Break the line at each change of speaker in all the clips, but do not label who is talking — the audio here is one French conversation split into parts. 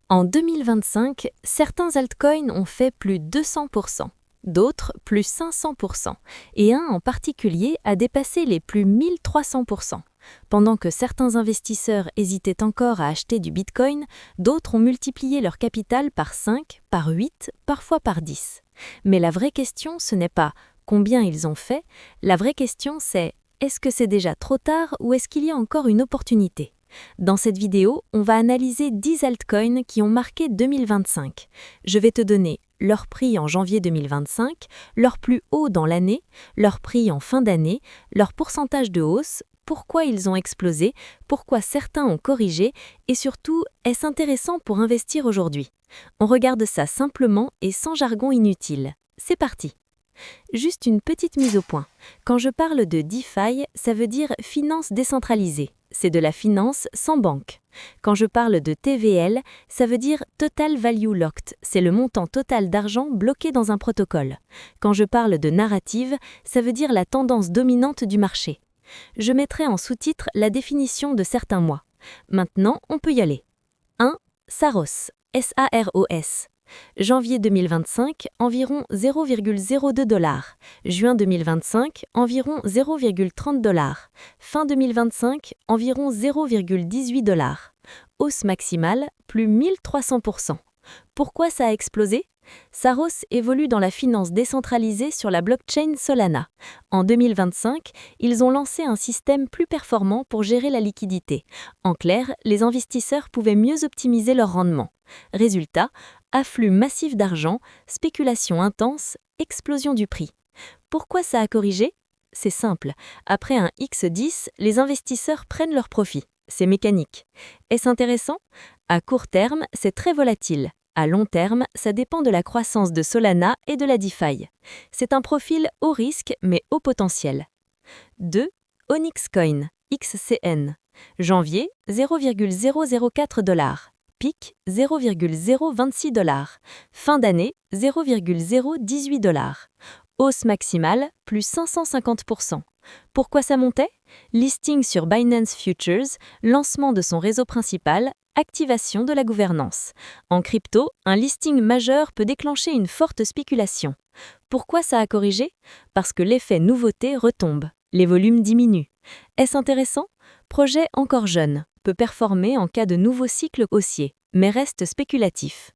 En 2025, certains altcoins ont fait plus 200%, d'autres plus 500%, et un en particulier a dépassé les plus 1300%. Pendant que certains investisseurs hésitaient encore à acheter du Bitcoin, d'autres ont multiplié leur capital par 5, par 8, parfois par 10. Mais la vraie question, ce n'est pas combien ils ont fait, la vraie question c'est est-ce que c'est déjà trop tard ou est-ce qu'il y a encore une opportunité ? Dans cette vidéo, on va analyser 10 altcoins qui ont marqué 2025. Je vais te donner leur prix en janvier 2025, leur plus haut dans l'année, leur prix en fin d'année, leur pourcentage de hausse, pourquoi ils ont explosé, pourquoi certains ont corrigé et surtout, est-ce intéressant pour investir aujourd'hui ? On regarde ça simplement et sans jargon inutile. C'est parti! Juste une petite mise au point. Quand je parle de DeFi, ça veut dire finance décentralisée. C'est de la finance sans banque. Quand je parle de TVL, ça veut dire Total Value Locked. C'est le montant total d'argent bloqué dans un protocole. Quand je parle de narrative, ça veut dire la tendance dominante du marché. Je mettrai en sous-titre la définition de certains mois. Maintenant, on peut y aller. 1. Saros. S-A-R-O-S. Janvier 2025, environ 0,02 $. Juin 2025, environ 0,30 $. Fin 2025, environ 0,18 $. Hausse maximale, plus 1300%. Pourquoi ça a explosé ? Saros évolue dans la finance décentralisée sur la blockchain Solana. En 2025, ils ont lancé un système plus performant pour gérer la liquidité. En clair, les investisseurs pouvaient mieux optimiser leur rendement. Résultat, afflux massif d'argent, spéculation intense, explosion du prix. Pourquoi ça a corrigé ? C'est simple. Après un X10, les investisseurs prennent leur profit. C'est mécanique. Est-ce intéressant ? À court terme, c'est très volatile. À long terme, ça dépend de la croissance de Solana et de la DeFi. C'est un profil haut risque mais haut potentiel. 2. Onyx Coin, XCN. Janvier, 0,004 $. Pic, 0,026 $. Fin d'année, 0,018 $. Hausse maximale, plus 550%. Pourquoi ça montait ? Listing sur Binance Futures, lancement de son réseau principal, activation de la gouvernance. En crypto, un listing majeur peut déclencher une forte spéculation. Pourquoi ça a corrigé ? Parce que l'effet nouveauté retombe. Les volumes diminuent. Est-ce intéressant ? Projet encore jeune, peut performer en cas de nouveau cycle haussier, mais reste spéculatif.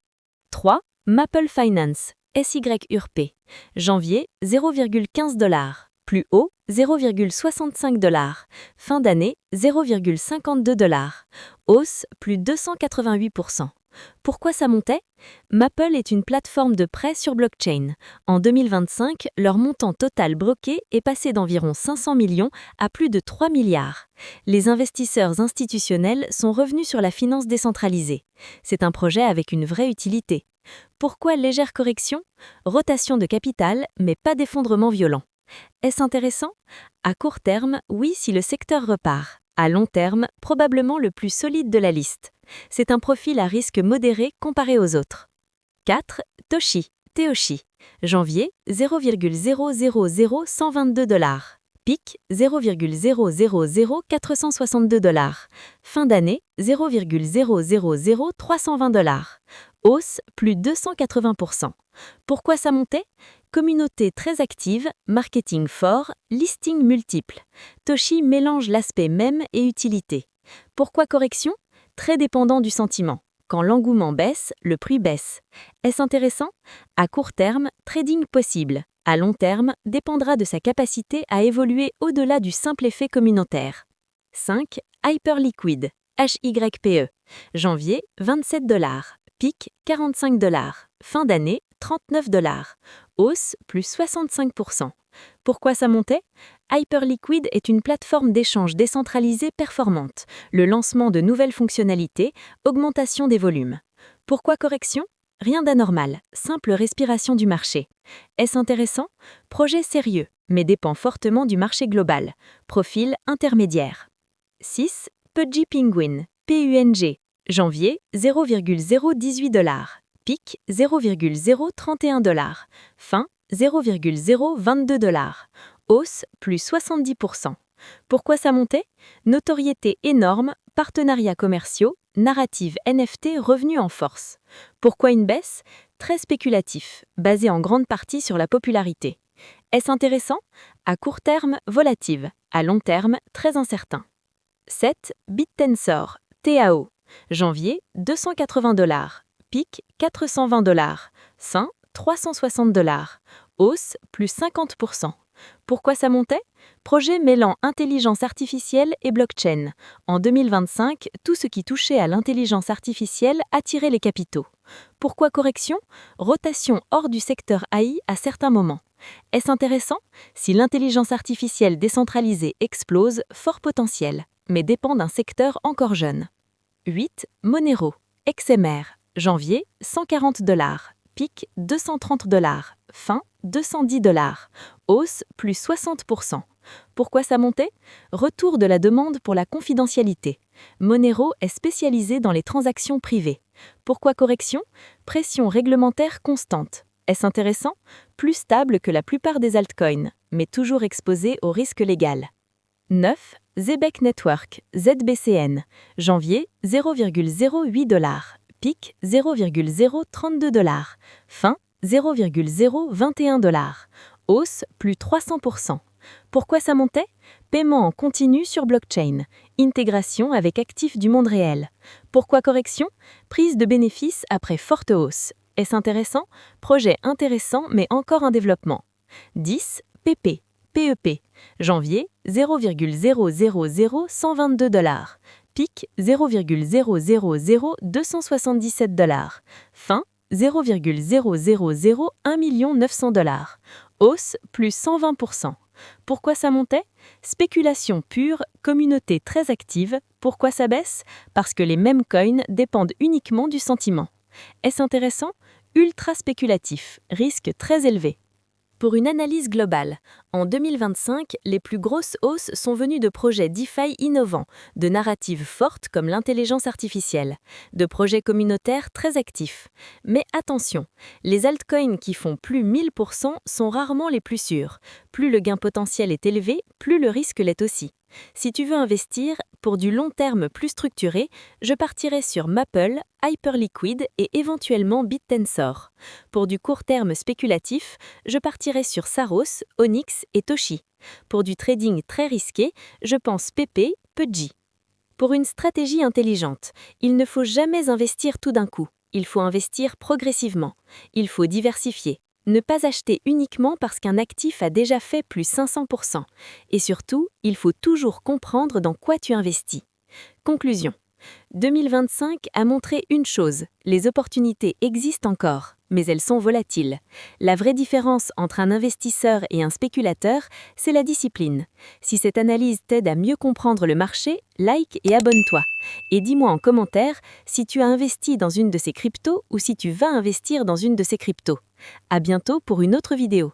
3. Maple Finance, SYURP. Janvier, 0,15 $. Plus haut, 0,65 $. Fin d'année, 0,52 $. Hausse, plus 288%. Pourquoi ça montait ? Maple est une plateforme de prêt sur blockchain. En 2025, leur montant total broqué est passé d'environ 500 millions à plus de 3 milliards. Les investisseurs institutionnels sont revenus sur la finance décentralisée. C'est un projet avec une vraie utilité. Pourquoi légère correction ? Rotation de capital, mais pas d'effondrement violent. Est-ce intéressant ? À court terme, oui si le secteur repart. À long terme, probablement le plus solide de la liste. C'est un profil à risque modéré comparé aux autres. 4. Teoshi. Janvier, 0,000122 $. Pic, 0,000462 $. Fin d'année, 0,000320 $. Hausse, plus 280%. Pourquoi ça montait ? Communauté très active, marketing fort, listing multiple. Toshi mélange l'aspect mème et utilité. Pourquoi correction ? Très dépendant du sentiment. Quand l'engouement baisse, le prix baisse. Est-ce intéressant ? À court terme, trading possible. À long terme, dépendra de sa capacité à évoluer au-delà du simple effet communautaire. 5. Hyperliquid, HYPE. Janvier, 27 $. Pic, 45 $. Fin d'année, 39 $. Hausse, plus 65%. Pourquoi ça montait ? Hyperliquid est une plateforme d'échange décentralisée performante. Le lancement de nouvelles fonctionnalités, augmentation des volumes. Pourquoi correction ? Rien d'anormal, simple respiration du marché. Est-ce intéressant ? Projet sérieux, mais dépend fortement du marché global. Profil intermédiaire. 6. Pudgy Penguin, PUNG. Janvier, 0,018 $. Pic, 0,031 $. Fin, 0,022 $. Hausse, plus 70%. Pourquoi ça montait ? Notoriété énorme, partenariats commerciaux, narrative NFT revenue en force. Pourquoi une baisse? Très spéculatif, basé en grande partie sur la popularité. Est-ce intéressant? À court terme, volatile. À long terme, très incertain. 7. BitTensor, TAO. Janvier, $280. Pic, $420. Fin, $360. Hausse, plus 50%. Pourquoi ça montait? Projet mêlant intelligence artificielle et blockchain. En 2025, tout ce qui touchait à l'intelligence artificielle attirait les capitaux. Pourquoi correction? Rotation hors du secteur AI à certains moments. Est-ce intéressant? Si l'intelligence artificielle décentralisée explose, fort potentiel, mais dépend d'un secteur encore jeune. 8. Monero, XMR. Janvier, $140. Pic, $230. Fin, $210. Hausse, plus 60%. Pourquoi ça montait? Retour de la demande pour la confidentialité. Monero est spécialisé dans les transactions privées. Pourquoi correction? Pression réglementaire constante. Est-ce intéressant? Plus stable que la plupart des altcoins, mais toujours exposé au risque légal. 9. Zebec Network, ZBCN. Janvier, $0,08. Pic, $0,032. Fin, $0,021. Hausse, plus 300%. Pourquoi ça montait? Paiement en continu sur blockchain. Intégration avec actifs du monde réel. Pourquoi correction? Prise de bénéfices après forte hausse. Est-ce intéressant? Projet intéressant mais encore en développement. 10. PP, PEP. Janvier, $0,000122. Pic, $0,000277. Fin, $0,0001 Hausse, plus 120%. Pourquoi ça montait? Spéculation pure, communauté très active. Pourquoi ça baisse? Parce que les mêmes coins dépendent uniquement du sentiment. Est-ce intéressant? Ultra spéculatif, risque très élevé. Pour une analyse globale, en 2025, les plus grosses hausses sont venues de projets DeFi innovants, de narratives fortes comme l'intelligence artificielle, de projets communautaires très actifs. Mais attention, les altcoins qui font plus 1000% sont rarement les plus sûrs. Plus le gain potentiel est élevé, plus le risque l'est aussi. Si tu veux investir, pour du long terme plus structuré, je partirai sur Maple, Hyperliquid et éventuellement BitTensor. Pour du court terme spéculatif, je partirai sur Saros, Onyx et Toshi. Pour du trading très risqué, je pense PP, Pudgy. Pour une stratégie intelligente, il ne faut jamais investir tout d'un coup. Il faut investir progressivement. Il faut diversifier. Ne pas acheter uniquement parce qu'un actif a déjà fait plus 500%. Et surtout, il faut toujours comprendre dans quoi tu investis. Conclusion. 2025 a montré une chose, les opportunités existent encore, mais elles sont volatiles. La vraie différence entre un investisseur et un spéculateur, c'est la discipline. Si cette analyse t'aide à mieux comprendre le marché, like et abonne-toi. Et dis-moi en commentaire si tu as investi dans une de ces cryptos ou si tu vas investir dans une de ces cryptos. À bientôt pour une autre vidéo.